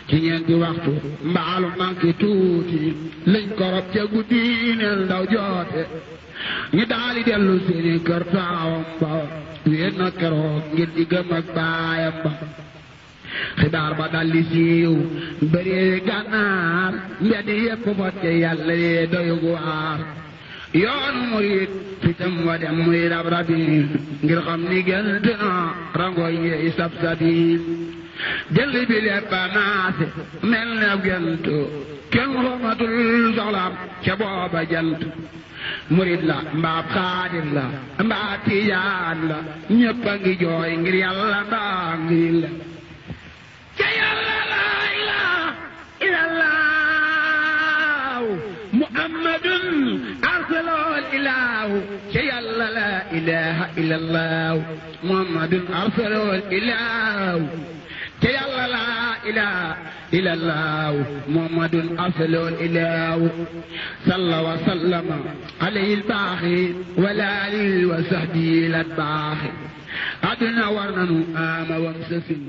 ci ñeenti waxtu mbaalu manqué tuuti lañ korob ca guddi neel ndaw joote ñu daali dellu seeni kër taawam ba wéet na keroog ngir diggam ak baayam ba xibaar ba dalli siiw bëree gànnaar mbedd yépp fotte yàlla yee doyug waar yoonu murit fitam wa dem muy rab rabi ngir xam ni gént na rangoy yeey sab sabi jël bi lépp a naase mel ne gént kenn xamatul soxlaam ca booba jant murit la mbaab xaadir la mbaab tijaan la ñépp a ngi jooy ngir yàlla mbaa ngir la ca yàlla la ilaha illallah muhammadun arsalul ilahu ca yàlla la ilaha illallah muhammadun arsalul ilahu ca yàlla la ilaha illallah muhammadun arsalul ilahu salla wa sallama alayhi al-baaxi wa alihi wa sahbihi al-baaxi aduna war nanu ama wam sasin